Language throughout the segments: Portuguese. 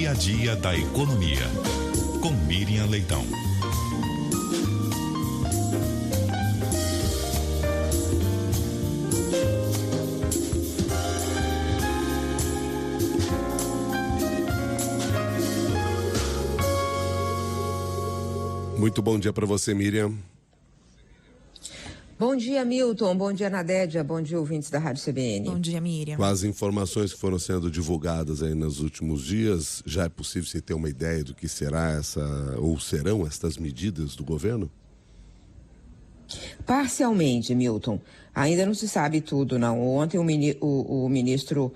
dia a dia da economia. Com Miriam Leitão. Muito bom dia para você, Miriam. Bom dia, Milton. Bom dia, Nadédia. Bom dia, ouvintes da Rádio CBN. Bom dia, Miriam. Com as informações que foram sendo divulgadas aí nos últimos dias, já é possível você ter uma ideia do que será ou serão estas medidas do governo? Parcialmente, Milton. Ainda não se sabe tudo, não. Ontem o ministro...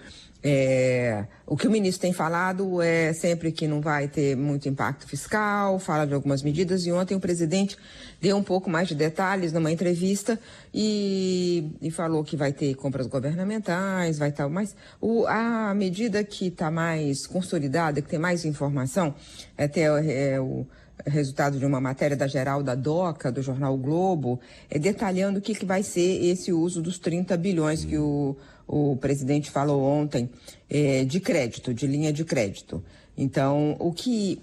o que o ministro tem falado é sempre que não vai ter muito impacto fiscal, fala de algumas medidas, e ontem o presidente deu um pouco mais de detalhes numa entrevista e falou que vai ter compras governamentais, vai tal, mas a medida que está mais consolidada, que tem mais informação, o resultado de uma matéria da Geralda Doca, do jornal o Globo, detalhando o que vai ser esse uso dos 30 bilhões que o presidente falou ontem de crédito, de linha de crédito. Então, o que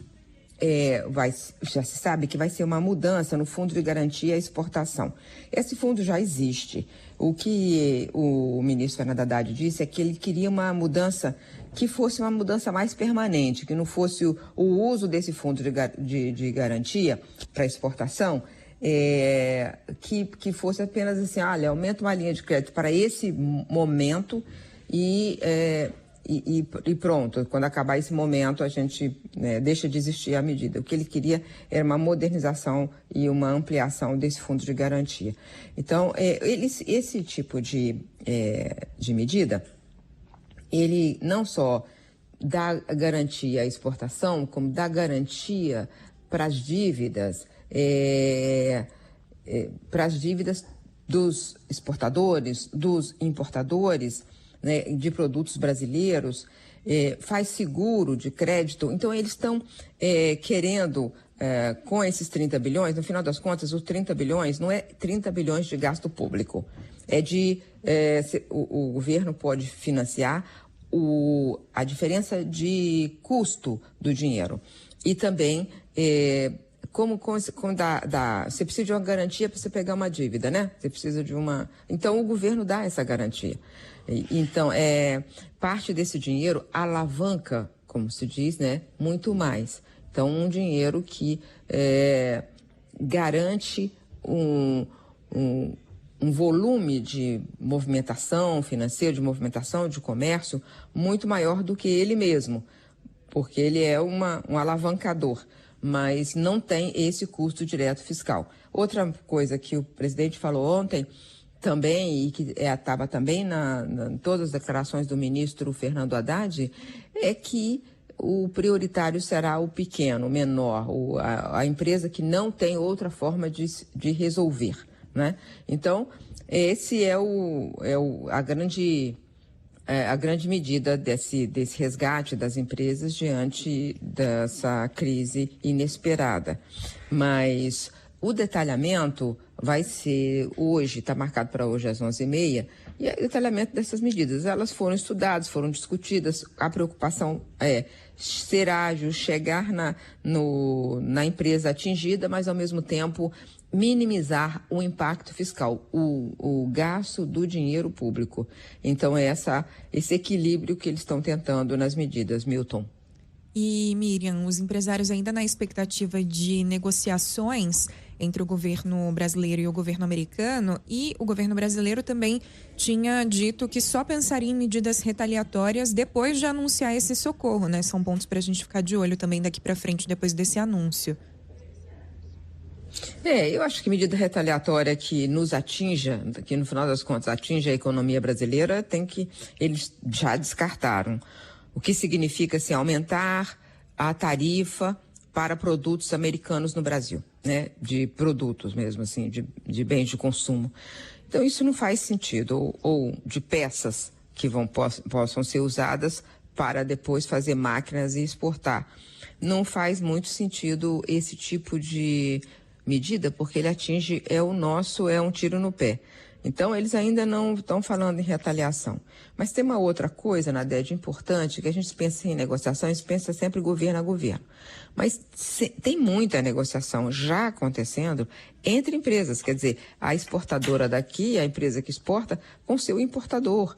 já se sabe que vai ser uma mudança no Fundo de Garantia à Exportação. Esse fundo já existe. O que o ministro Fernando Haddad disse é que ele queria uma mudança que fosse uma mudança mais permanente, que não fosse o uso desse fundo de garantia para exportação, que fosse apenas assim, olha, aumenta uma linha de crédito para esse momento e pronto. Quando acabar esse momento, a gente deixa de existir a medida. O que ele queria era uma modernização e uma ampliação desse fundo de garantia. Então, esse tipo de medida, ele não só dá garantia à exportação, como dá garantia para as dívidas, dos exportadores, dos importadores, né, de produtos brasileiros, faz seguro de crédito. Então, eles estão querendo, com esses 30 bilhões, no final das contas, os 30 bilhões não é 30 bilhões de gasto público. O governo pode financiar a diferença de custo do dinheiro. E também, você precisa de uma garantia para você pegar uma dívida, né? Você precisa de uma... Então, o governo dá essa garantia. Então, parte desse dinheiro alavanca, como se diz, né? Muito mais. Então, um dinheiro que garante um volume de movimentação financeira, de movimentação de comércio, muito maior do que ele mesmo, porque ele é um alavancador, mas não tem esse custo direto fiscal. Outra coisa que o presidente falou ontem também, e que estava também em todas as declarações do ministro Fernando Haddad, é que o prioritário será o pequeno, o menor, a empresa que não tem outra forma de resolver, né? Então, esse a grande medida desse resgate das empresas diante dessa crise inesperada. Mas o detalhamento vai ser hoje, está marcado para hoje às 11h30, e o detalhamento dessas medidas, elas foram estudadas, foram discutidas, a preocupação é ser ágil, chegar na empresa atingida, mas ao mesmo tempo minimizar o impacto fiscal, o gasto do dinheiro público. Então é esse equilíbrio que eles estão tentando nas medidas, Milton. E, Miriam, os empresários ainda na expectativa de negociações entre o governo brasileiro e o governo americano, e o governo brasileiro também tinha dito que só pensaria em medidas retaliatórias depois de anunciar esse socorro, né? São pontos para a gente ficar de olho também daqui para frente, depois desse anúncio. Eu acho que medida retaliatória que nos atinja, que no final das contas atinja a economia brasileira, eles já descartaram. O que significa, assim, aumentar a tarifa para produtos americanos no Brasil, né? De produtos mesmo, assim, de bens de consumo. Então, isso não faz sentido. Ou de peças que possam ser usadas para depois fazer máquinas e exportar. Não faz muito sentido esse tipo de medida, porque ele atinge, é um tiro no pé. Então, eles ainda não estão falando em retaliação. Mas tem uma outra coisa, Nadege, importante, que a gente pensa em negociação, a gente pensa sempre governo a governo. Mas tem muita negociação já acontecendo entre empresas, quer dizer, a exportadora daqui, a empresa que exporta, com seu importador,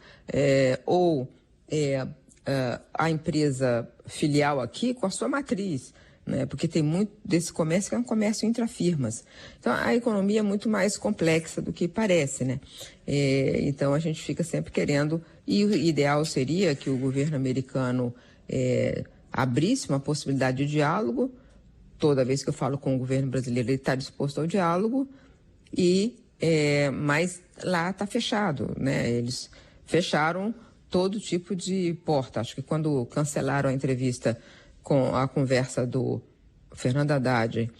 a empresa filial aqui com a sua matriz. Né? Porque tem muito desse comércio que é um comércio intrafirmas. Então, a economia é muito mais complexa do que parece, né? Então, a gente fica sempre querendo, e o ideal seria que o governo americano abrisse uma possibilidade de diálogo. Toda vez que eu falo com o governo brasileiro, ele está disposto ao diálogo, mas lá está fechado, né? Eles fecharam todo tipo de porta. Acho que quando cancelaram a entrevista com a conversa do Fernando Haddad,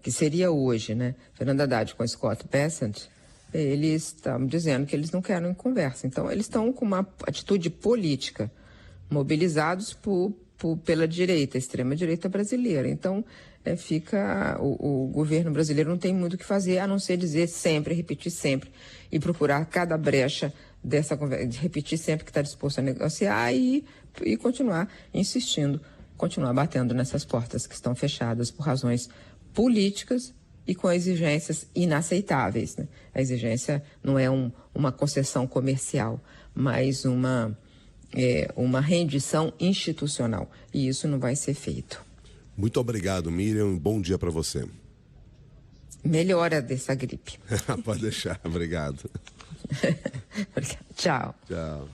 que seria hoje, né? Fernando Haddad com Scott Bessent, eles estão dizendo que eles não querem conversa. Então, eles estão com uma atitude política, mobilizados pela direita, extrema-direita brasileira. Então, o governo brasileiro não tem muito o que fazer, a não ser dizer sempre, repetir sempre, e procurar cada brecha dessa conversa, repetir sempre que está disposto a negociar e continuar insistindo, continuar batendo nessas portas que estão fechadas por razões políticas e com exigências inaceitáveis. Né? A exigência não é uma concessão comercial, mas uma rendição institucional. E isso não vai ser feito. Muito obrigado, Miriam. Bom dia para você. Melhora dessa gripe. Pode deixar. Obrigado. Tchau. Tchau.